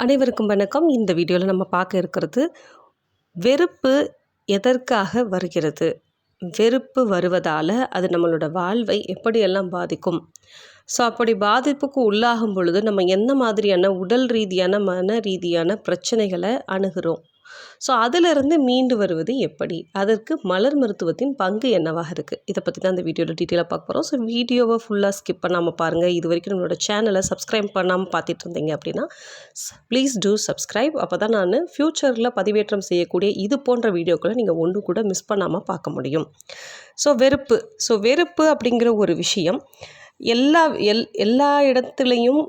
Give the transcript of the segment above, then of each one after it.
அனைவருக்கும் வணக்கம். இந்த வீடியோவில் நம்ம பார்க்க இருக்கிறது வெறுப்பு எதற்காக வருகிறது, வெறுப்பு வருவதால் அது நம்மளோட வாழ்வை எப்படியெல்லாம் பாதிக்கும். ஸோ அப்படி பாதிப்புக்கு உள்ளாகும் பொழுது நம்ம என்ன மாதிரியான உடல் ரீதியான மன ரீதியான பிரச்சனைகளை அணுகிறோம். ஸோ அதிலிருந்து மீண்டு வருவது எப்படி, அதற்கு மலர் மருத்துவத்தின் பங்கு என்னவாக இருக்குது, இதை பற்றி தான் இந்த வீடியோவில் டீட்டெயிலாக பார்க்க போகிறோம். ஸோ வீடியோவை ஃபுல்லாக ஸ்கிப் பண்ணாமல் பாருங்கள். இது வரைக்கும் நம்மளோட சேனலை சப்ஸ்கிரைப் பண்ணாமல் பார்த்துட்டு இருந்தீங்க அப்படின்னா ப்ளீஸ் டூ சப்ஸ்கிரைப். அப்போ தான் நான் ஃப்யூச்சரில் பதிவேற்றம் செய்யக்கூடிய இது போன்ற வீடியோக்களை நீங்கள் ஒன்று கூட மிஸ் பண்ணாமல் பார்க்க முடியும். ஸோ வெறுப்பு அப்படிங்கிற ஒரு விஷயம் எல்லா இடத்துலையும்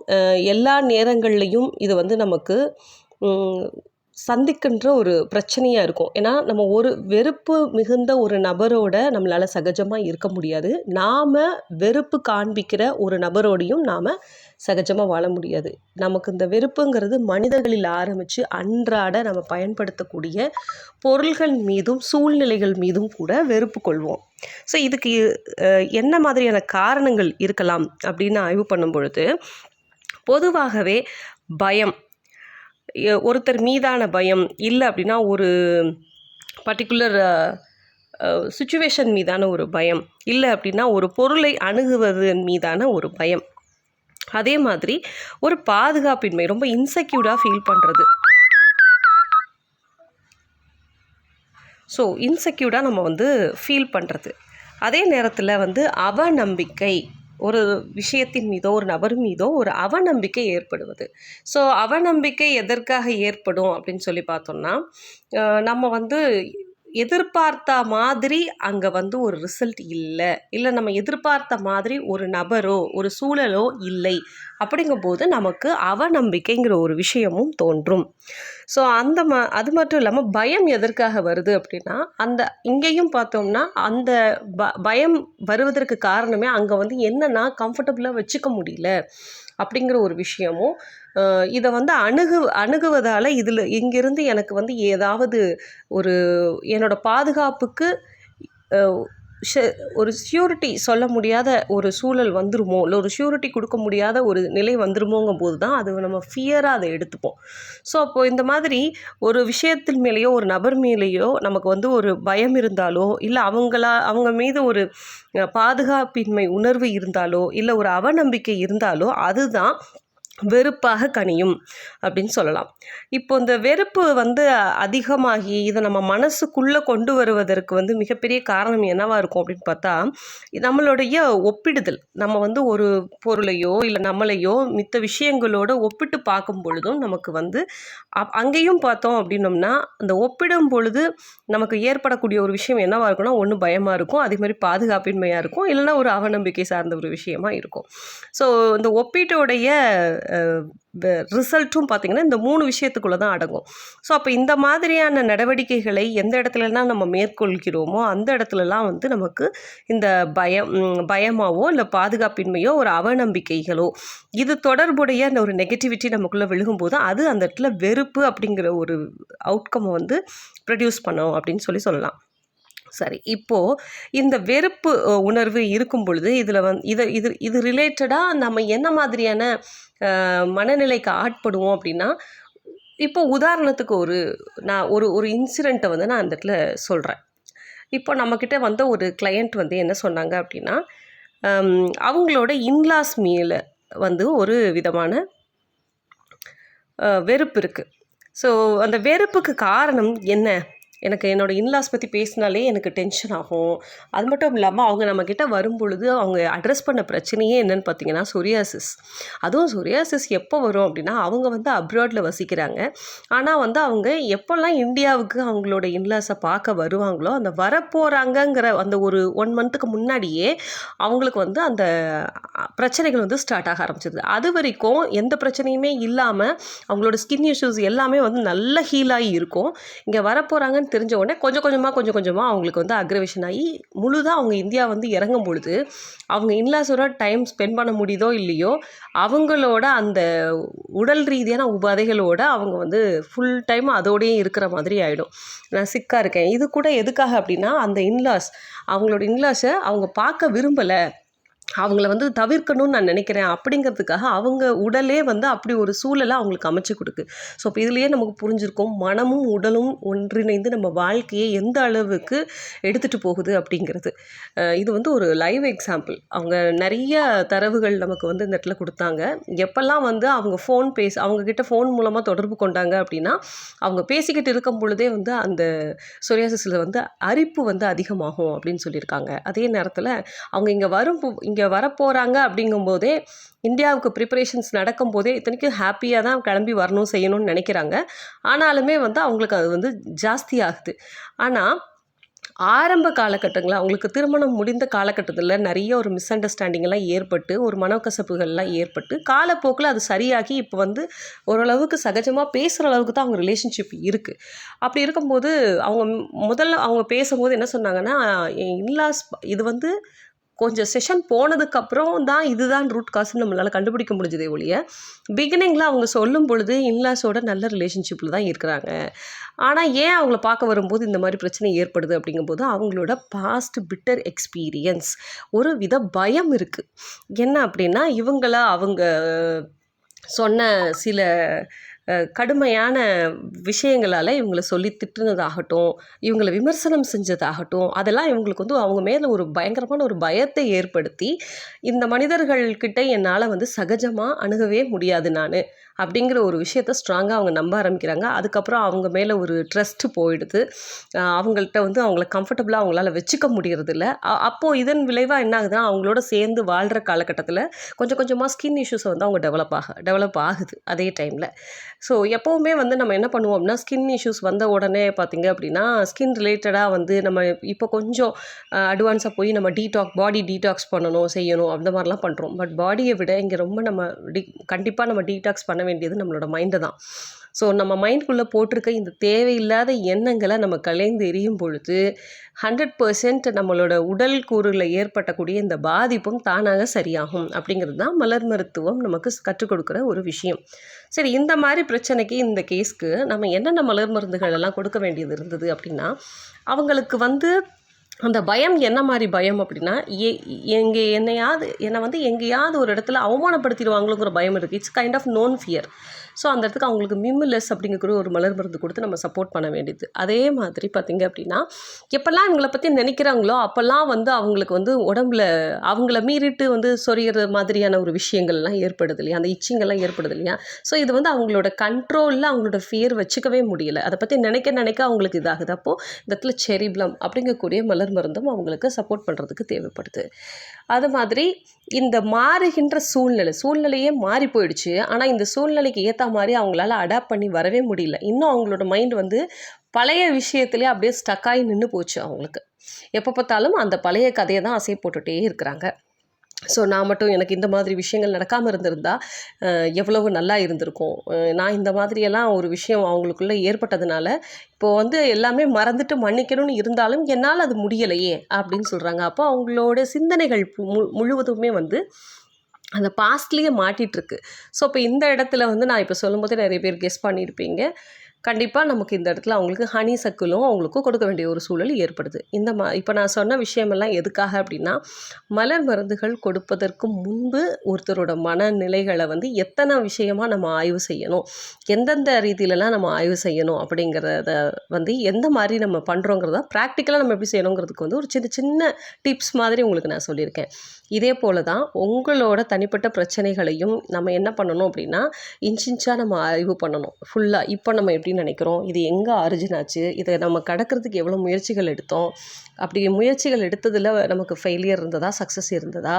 எல்லா நேரங்கள்லையும் இது நமக்கு சந்திக்கின்ற ஒரு பிரச்சனையாக இருக்கும். ஏன்னா நம்ம ஒரு வெறுப்பு மிகுந்த ஒரு நபரோட நம்மளால் சகஜமாக இருக்க முடியாது. நாம் வெறுப்பு காண்பிக்கிற ஒரு நபரோடையும் நாம் சகஜமாக வாழ முடியாது. நமக்கு இந்த வெறுப்புங்கிறது மனிதர்களில் ஆரம்பித்து அன்றாட நம்ம பயன்படுத்தக்கூடிய பொருள்கள் மீதும் சூழ்நிலைகள் மீதும் கூட வெறுப்பு கொள்வோம். ஸோ இதுக்கு என்ன மாதிரியான காரணங்கள் இருக்கலாம் அப்படின்னு ஆய்வு பண்ணும் பொழுது, பொதுவாகவே பயம், ஒருத்தர் மீதான பயம், இல்லை அப்படின்னா ஒரு பர்டிகுலர் சுச்சுவேஷன் மீதான ஒரு பயம், இல்லை அப்படின்னா ஒரு பொருளை அணுகுவதன் மீதான ஒரு பயம், அதே மாதிரி ஒரு பாதுகாப்பின்மை, ரொம்ப இன்செக்யூர்டாக ஃபீல் பண்ணுறது. ஸோ இன்செக்யூர்டாக நம்ம ஃபீல் பண்ணுறது. அதே நேரத்தில் அவநம்பிக்கை, ஒரு விஷயத்தின் மீதோ ஒரு நபர் மீதோ ஒரு அவநம்பிக்கை ஏற்படுவது. ஸோ அவநம்பிக்கை எதற்காக ஏற்படும் அப்படின்னு சொல்லி பார்த்தோம்னா, நம்ம எதிர்பார்த்த மாதிரி அங்கே ஒரு ரிசல்ட் இல்லை நம்ம எதிர்பார்த்த மாதிரி ஒரு நபரோ ஒரு சூழலோ இல்லை அப்படிங்கும்போது நமக்கு அவநம்பிக்கைங்கிற ஒரு விஷயமும் தோன்றும். ஸோ அது மட்டும் இல்லாமல் பயம் எதற்காக வருது அப்படின்னா, இங்கேயும் பார்த்தோம்னா அந்த பயம் வருவதற்கு காரணமே அங்கே என்னென்னா கம்ஃபர்டபுளாக வச்சுக்க முடியல அப்படிங்கிற ஒரு விஷயமும், இதை அணுகுவதால் இங்கிருந்து எனக்கு ஏதாவது ஒரு என்னோட பாதுகாப்புக்கு ஒரு ஷியூரிட்டி சொல்ல முடியாத ஒரு சூழல் வந்துருமோ, இல்லை ஒரு ஷியூரிட்டி கொடுக்க முடியாத ஒரு நிலை வந்துருமோங்கும் போது தான் அது நம்ம ஃபியராக அதை எடுத்துப்போம். ஸோ அப்போது இந்த மாதிரி ஒரு விஷயத்தின் மேலேயோ ஒரு நபர் மேலேயோ நமக்கு ஒரு பயம் இருந்தாலோ, இல்லை அவங்க மீது ஒரு பாதுகாப்பின்மை உணர்வு இருந்தாலோ, இல்லை ஒரு அவநம்பிக்கை இருந்தாலோ அதுதான் வெறுப்பாக கனியும் அப்படின்னு சொல்லலாம். இப்போ இந்த வெறுப்பு அதிகமாகி இதை நம்ம மனசுக்குள்ளே கொண்டு வருவதற்கு மிகப்பெரிய காரணம் என்னவாக இருக்கும் அப்படின்னு பார்த்தா, நம்மளுடைய ஒப்பிடுதல். நம்ம ஒரு பொருளையோ இல்லை நம்மளையோ மித்த விஷயங்களோட ஒப்பிட்டு பார்க்கும் பொழுதும் நமக்கு அங்கேயும் பார்த்தோம் அப்படின்னோம்னா, அந்த ஒப்பிடும் பொழுது நமக்கு ஏற்படக்கூடிய ஒரு விஷயம் என்னவாக இருக்குன்னா, ஒன்று பயமாக இருக்கும், அதே மாதிரி பாதுகாப்பின்மையாக இருக்கும், இல்லைன்னா ஒரு அவநம்பிக்கை சார்ந்த ஒரு விஷயமா இருக்கும். ஸோ இந்த ஒப்பீட்டோடைய ரிசல்ட்டும் பார்த்திங்கன்னா இந்த 3 விஷயத்துக்குள்ளே தான் அடங்கும். ஸோ அப்போ இந்த மாதிரியான நடவடிக்கைகளை எந்த இடத்துலலாம் நம்ம மேற்கொள்கிறோமோ அந்த இடத்துலலாம் நமக்கு இந்த பயமாவோ இல்லை பாதுகாப்பின்மையோ ஒரு அவநம்பிக்கைகளோ இது தொடர்புடைய அந்த ஒரு நெகட்டிவிட்டி நமக்குள்ளே விழுகும்போது அது அந்த இடத்துல வெறுப்பு அப்படிங்கிற ஒரு அவுட்கம்மை ப்ரொடியூஸ் பண்ணோம் அப்படின்னு சொல்லலாம். சரி, இப்போது இந்த வெறுப்பு உணர்வு இருக்கும் பொழுது இதில் இது ரிலேட்டடாக நம்ம என்ன மாதிரியான மனநிலைக்கு ஆட்படுவோம் அப்படின்னா, இப்போ உதாரணத்துக்கு நான் ஒரு இன்சிடெண்ட்டை நான் அந்த இடத்துல சொல்கிறேன். இப்போ நம்மக்கிட்ட ஒரு கிளையண்ட் என்ன சொன்னாங்க அப்படின்னா, அவங்களோட இன்லாஸ் மேலே ஒரு விதமான வெறுப்பு இருக்குது. ஸோ அந்த வெறுப்புக்கு காரணம் என்ன? எனக்கு என்னோடய இன்லாஸ் பற்றி பேசினாலே எனக்கு டென்ஷன் ஆகும். அது மட்டும் இல்லாமல் அவங்க நம்மக்கிட்ட வரும்பொழுது அவங்க அட்ரஸ் பண்ண பிரச்சனையே என்னென்னு பார்த்தீங்கன்னா சொரியாசிஸ். அதுவும் சொரியாசிஸ் எப்போ வரும் அப்படின்னா, அவங்க அப்ராடில் வசிக்கிறாங்க. ஆனால் அவங்க எப்போல்லாம் இந்தியாவுக்கு அவங்களோட இன்லாஸை பார்க்க வருவாங்களோ, அந்த வரப்போகிறாங்கங்கிற அந்த ஒரு 1 மந்த்துக்கு முன்னாடியே அவங்களுக்கு அந்த பிரச்சனைகள் ஸ்டார்ட் ஆக ஆரம்பிச்சிது. அது வரைக்கும் எந்த பிரச்சனையுமே இல்லாமல் அவங்களோட ஸ்கின் இஷ்யூஸ் எல்லாமே நல்ல ஹீலாகி இருக்கும். இங்கே வரப்போகிறாங்கன்னு தெரிஞ்ச உடனே கொஞ்சம் கொஞ்சமாக அவங்களுக்கு அக்ரவேஷன் ஆகி முழுதாக அவங்க இந்தியா இறங்கும் பொழுது அவங்க இன்லாஸோட டைம் ஸ்பெண்ட் பண்ண முடியுதோ இல்லையோ, அவங்களோட அந்த உடல் ரீதியான உபாதைகளோட அவங்க ஃபுல் டைம் அதோடையே இருக்கிற மாதிரி ஆகிடும். நான் சிக்காக இருக்கேன். இது கூட எதுக்காக அப்படின்னா, அந்த அவங்களோட இன்லாஸை அவங்க பார்க்க விரும்பலை, அவங்கள வந்து தவிர்க்கணும்னு நான் நினைக்கிறேன் அப்படிங்கிறதுக்காக அவங்க உடலே வந்து அப்படி ஒரு சூழலை அவங்களுக்கு அமைச்சு கொடுக்கு. ஸோ இப்போ இதுலேயே நமக்கு புரிஞ்சிருக்கும் மனமும் உடலும் ஒன்றிணைந்து நம்ம வாழ்க்கையை எந்த அளவுக்கு எடுத்துகிட்டு போகுது அப்படிங்கிறது. இது வந்து ஒரு லைவ் எக்ஸாம்பிள். அவங்க நிறைய தரவுகள் நமக்கு வந்து இந்த இடத்துல கொடுத்தாங்க. எப்போல்லாம் வந்து அவங்க அவங்கக்கிட்ட ஃபோன் மூலமாக தொடர்பு கொண்டாங்க அப்படின்னா அவங்க பேசிக்கிட்டு இருக்கும் பொழுதே வந்து அந்த சொரியாசிஸில் வந்து அரிப்பு வந்து அதிகமாகும் அப்படின்னு சொல்லியிருக்காங்க. அதே நேரத்தில் அவங்க இங்கே வரப்போகிறாங்க அப்படிங்கும்போதே இந்தியாவுக்கு ப்ரிப்பரேஷன்ஸ் நடக்கும்போதே இத்தனைக்கும் ஹாப்பியாக தான் கிளம்பி வரணும் செய்யணும்னு நினைக்கிறாங்க. ஆனாலுமே வந்து அவங்களுக்கு அது வந்து ஜாஸ்தி ஆகுது. ஆனால் ஆரம்ப காலகட்டங்களில் அவங்களுக்கு திருமணம் முடிந்த காலகட்டத்தில் நிறைய ஒரு மிஸ் அண்டர்ஸ்டாண்டிங்கெல்லாம் ஏற்பட்டு ஒரு மனக்கசப்புகள்லாம் ஏற்பட்டு காலப்போக்கில் அது சரியாகி இப்போ வந்து ஓரளவுக்கு சகஜமாக பேசுகிற அளவுக்கு தான் அவங்க ரிலேஷன்ஷிப் இருக்குது. அப்படி இருக்கும்போது முதல்ல அவங்க பேசும்போது என்ன சொன்னாங்கன்னா, இன்லாஸ் இது வந்து கொஞ்சம் செஷன் போனதுக்கப்புறம் தான் இதுதான் ரூட் காசுன்னு நம்மளால் கண்டுபிடிக்க முடிஞ்சதே ஒழிய பிகினிங்கில் அவங்க சொல்லும் பொழுது இன்லாஸோட நல்ல ரிலேஷன்ஷிப்பில் தான் இருக்கிறாங்க. ஆனால் ஏன் அவங்கள பார்க்க வரும்போது இந்த மாதிரி பிரச்சனை ஏற்படுது அப்படிங்கும்போது அவங்களோட பாஸ்ட் பிட்டர் எக்ஸ்பீரியன்ஸ், ஒரு வித பயம் இருக்குது. என்ன அப்படின்னா அவங்க சொன்ன சில கடுமையான விஷயங்களால் இவங்களை சொல்லி திட்டுனதாகட்டும், இவங்களை விமர்சனம் செஞ்சதாகட்டும், அதெல்லாம் இவங்களுக்கு வந்து அவங்க மேலே ஒரு பயங்கரமான ஒரு பயத்தை ஏற்படுத்தி இந்த மனிதர்கள்கிட்ட என்னால் வந்து சகஜமாக அணுகவே முடியாது நான் அப்படிங்கிற ஒரு விஷயத்த ஸ்ட்ராங்காக அவங்க நம்ப ஆரம்பிக்கிறாங்க. அதுக்கப்புறம் அவங்க மேலே ஒரு ட்ரஸ்ட்டு போயிடுது. அவங்கள்ட்ட வந்து அவங்கள கம்ஃபர்டபுளாக அவங்களால வச்சுக்க முடியறதில்ல. அப்போது இதன் விளைவாக என்ன ஆகுதுன்னா அவங்களோட சேர்ந்து வாழ்கிற காலகட்டத்தில் கொஞ்சம் கொஞ்சமாக ஸ்கின் இஷ்யூஸை வந்து அவங்க டெவலப் ஆகுது அதே டைமில். ஸோ எப்போவுமே வந்து நம்ம என்ன பண்ணுவோம் அப்படின்னா ஸ்கின் இஷ்யூஸ் வந்த உடனே பார்த்திங்க அப்படின்னா ஸ்கின் ரிலேட்டடாக வந்து நம்ம இப்போ கொஞ்சம் அட்வான்ஸாக போய் நம்ம பாடி டீடாக்ஸ் பண்ணணும் செய்யணும் அந்த மாதிரிலாம் பண்ணுறோம். பட் பாடியை விட இங்கே ரொம்ப நம்ம கண்டிப்பாக நம்ம டீடாக்ஸ் பண்ண வேண்டியது நம்மளோட மைண்டை தான். ஸோ நம்ம மைண்டுக்குள்ளே போட்டிருக்க இந்த தேவையில்லாத எண்ணங்களை நம்ம கலைந்து எரியும் பொழுது 100% நம்மளோட உடல் கூறுல ஏற்பட்டக்கூடிய இந்த பாதிப்பும் தானாக சரியாகும் அப்படிங்கிறது தான் மலர் மருத்துவம் நமக்கு கற்றுக் கொடுக்குற ஒரு விஷயம். சரி, இந்த மாதிரி பிரச்சனைக்கு இந்த கேஸ்க்கு நம்ம என்னென்ன மலர் மருந்துகள் எல்லாம் கொடுக்க வேண்டியது இருந்தது அப்படின்னா, அவங்களுக்கு வந்து அந்த பயம் என்ன மாதிரி பயம் அப்படின்னா, என்னை வந்து எங்கேயாவது ஒரு இடத்துல அவமானப்படுத்திடுவாங்களுங்கிற பயம் இருக்குது. It's kind of known fear. So அந்த இடத்துக்கு அவங்களுக்கு மிம்லெஸ் அப்படிங்கிற ஒரு மலர் மருந்து கொடுத்து நம்ம சப்போர்ட் பண்ண வேண்டியது. அதே மாதிரி பார்த்திங்க அப்படின்னா எப்போல்லாம் இவங்களை பற்றி நினைக்கிறாங்களோ அப்போல்லாம் வந்து அவங்களுக்கு வந்து உடம்புல அவங்கள மீறிட்டு வந்து சொரிகிற மாதிரியான ஒரு விஷயங்கள்லாம் ஏற்படுது இல்லையா, அந்த இச்சிங்கெல்லாம் ஏற்படுது இல்லையா. ஸோ இது வந்து அவங்களோட கண்ட்ரோலில் அவங்களோட ஃபியர் வச்சுக்கவே முடியலை. அதை பற்றி நினைக்க அவங்களுக்கு இதாகுது. அப்போது இந்த இடத்துல செரிப்ளம் அப்படிங்கக்கூடிய மலர் மருந்தும் அவங்களுக்கு சப்போர்ட் பண்ணுறதுக்கு தேவைப்படுது. அது மாதிரி இந்த மாறுகின்ற சூழ்நிலையே மாறி போயிடுச்சு. ஆனால் இந்த சூழ்நிலைக்கு ஏற்ற மாதிரி அவங்களால அடாப்ட் பண்ணி வரவே முடியல. இன்னும் அவங்களோட மைண்ட் வந்து பழைய விஷயத்துலேயே அப்படியே ஸ்டக்காகி நின்று போச்சு. அவங்களுக்கு எப்போ பார்த்தாலும் அந்த பழைய கதையை தான் அசை போட்டுகிட்டே இருக்கிறாங்க. ஸோ நான் மட்டும் எனக்கு இந்த மாதிரி விஷயங்கள் நடக்காமல் இருந்திருந்தால் எவ்வளவு நல்லா இருந்திருக்கும். நான் இந்த மாதிரியெல்லாம் ஒரு விஷயம் அவங்களுக்குள்ளே ஏற்பட்டதுனால இப்போது வந்து எல்லாமே மறந்துட்டு மன்னிக்கணும்னு இருந்தாலும் என்னால் அது முடியலையே அப்படின்னு சொல்கிறாங்க. அப்போ அவங்களோட சிந்தனைகள் முழுவதுமே வந்து அந்த பாஸ்ட்லேயே மாட்டிகிட்ருக்கு. ஸோ இப்போ இந்த இடத்துல வந்து நான் இப்போ சொல்லும்போதே நிறைய பேர் கெஸ் பண்ணியிருப்பீங்க. கண்டிப்பாக நமக்கு இந்த இடத்துல அவங்களுக்கு ஹனி சர்க்கிளும் அவங்களுக்கும் கொடுக்க வேண்டிய ஒரு சூழல் ஏற்படுது. இப்போ நான் சொன்ன விஷயமெல்லாம் எதுக்காக அப்படின்னா, மலர் மருந்துகள் கொடுப்பதற்கு முன்பு ஒருத்தரோட மனநிலைகளை வந்து எத்தனை விஷயமாக நம்ம ஆய்வு செய்யணும், எந்தெந்த ரீதியிலலாம் நம்ம ஆய்வு செய்யணும் அப்படிங்கிறத வந்து எந்த மாதிரி நம்ம பண்ணுறோங்கிறத ப்ராக்டிக்கலாக நம்ம எப்படி செய்யணுங்கிறதுக்கு வந்து ஒரு சின்ன டிப்ஸ் மாதிரி உங்களுக்கு நான் சொல்லியிருக்கேன். இதே போல் தான் உங்களோட தனிப்பட்ட பிரச்சனைகளையும் நம்ம என்ன பண்ணணும் அப்படின்னா இன்ச்சாக நம்ம ஆய்வு பண்ணணும் ஃபுல்லாக. இப்போ நம்ம எப்படி நினைக்கிறோம், இது எங்கே ஆரிஜின் ஆச்சு, இதை நம்ம கடக்கிறதுக்கு எவ்வளோ முயற்சிகள் எடுத்தோம், அப்படி முயற்சிகள் எடுத்ததில் நமக்கு ஃபெயிலியர் இருந்ததா சக்ஸஸ் இருந்ததா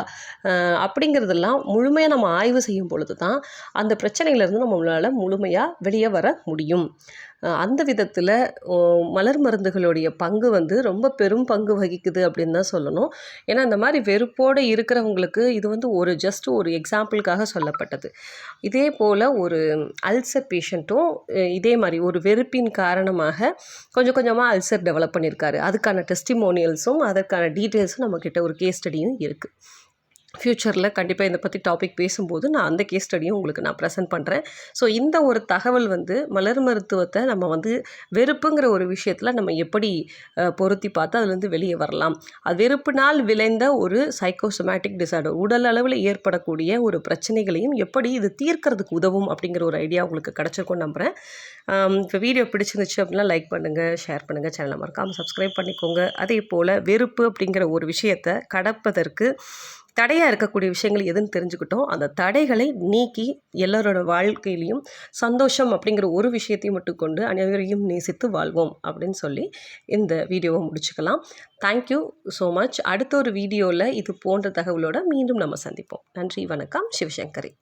அப்படிங்கிறதெல்லாம் முழுமையாக நம்ம ஆய்வு செய்யும் பொழுது தான் அந்த பிரச்சனையிலேருந்து நம்மளால் முழுமையாக வெளியே வர முடியும். அந்த விதத்தில் மலர் மருந்துகளுடைய பங்கு வந்து ரொம்ப பெரும் பங்கு வகிக்குது அப்படின்னு தான் சொல்லணும். ஏன்னா இந்த மாதிரி வெறுப்போடு இருக்கிறவங்களுக்கு இது வந்து ஜஸ்ட் ஒரு எக்ஸாம்பிளுக்காக சொல்லப்பட்டது. இதே போல் ஒரு அல்சர் பேஷண்ட்டும் இதே மாதிரி ஒரு வெறுப்பின் காரணமாக கொஞ்சம் கொஞ்சமாக அல்சர் டெவலப் பண்ணியிருக்காரு. அதுக்கான டெஸ்டிமோனியல்ஸும் அதற்கான டீட்டெயில்ஸும் நம்மக்கிட்ட ஒரு கேஸ் ஸ்டடியும் இருக்குது. ஃப்யூச்சரில் கண்டிப்பாக இதை பற்றி டாபிக் பேசும்போது நான் அந்த கேஸ் ஸ்டடியும் உங்களுக்கு நான் ப்ரெசென்ட் பண்ணுறேன். ஸோ இந்த ஒரு தகவல் மலர் மருத்துவத்தை நம்ம வெறுப்புங்கிற ஒரு விஷயத்தில் நம்ம எப்படி பொருத்தி பார்த்து அதுலேருந்து வெளியே வரலாம், அது வெறுப்பினால் விளைந்த ஒரு சைக்கோசோமேட்டிக் டிசார்டர், உடல் அளவில் ஏற்படக்கூடிய ஒரு பிரச்சனைகளையும் எப்படி இது தீர்க்கறதுக்கு உதவும் அப்படிங்கிற ஒரு ஐடியா உங்களுக்கு கிடச்சிருக்கும்னு நம்புகிறேன். இப்போ வீடியோ பிடிச்சிருந்துச்சு அப்படின்னா லைக் பண்ணுங்கள், ஷேர் பண்ணுங்கள், சேனலை மறக்காமல் சப்ஸ்கிரைப் பண்ணிக்கோங்க. அதே போல் வெறுப்பு அப்படிங்கிற ஒரு விஷயத்தை கடப்பதற்கு தடையாக இருக்கக்கூடிய விஷயங்கள் எதுன்னு தெரிஞ்சுக்கிட்டோம். அந்த தடைகளை நீக்கி எல்லாரோட வாழ்க்கையிலையும் சந்தோஷம் அப்படிங்கிற ஒரு விஷயத்தையும் மட்டும் கொண்டு அனைவரையும் நேசித்து வாழ்வோம் அப்படின்னு சொல்லி இந்த வீடியோவை முடிச்சுக்கலாம். Thank you so much. அடுத்த ஒரு வீடியோவில் இது போன்ற தகவலோடு மீண்டும் நம்ம சந்திப்போம். நன்றி, வணக்கம். சிவசங்கரி.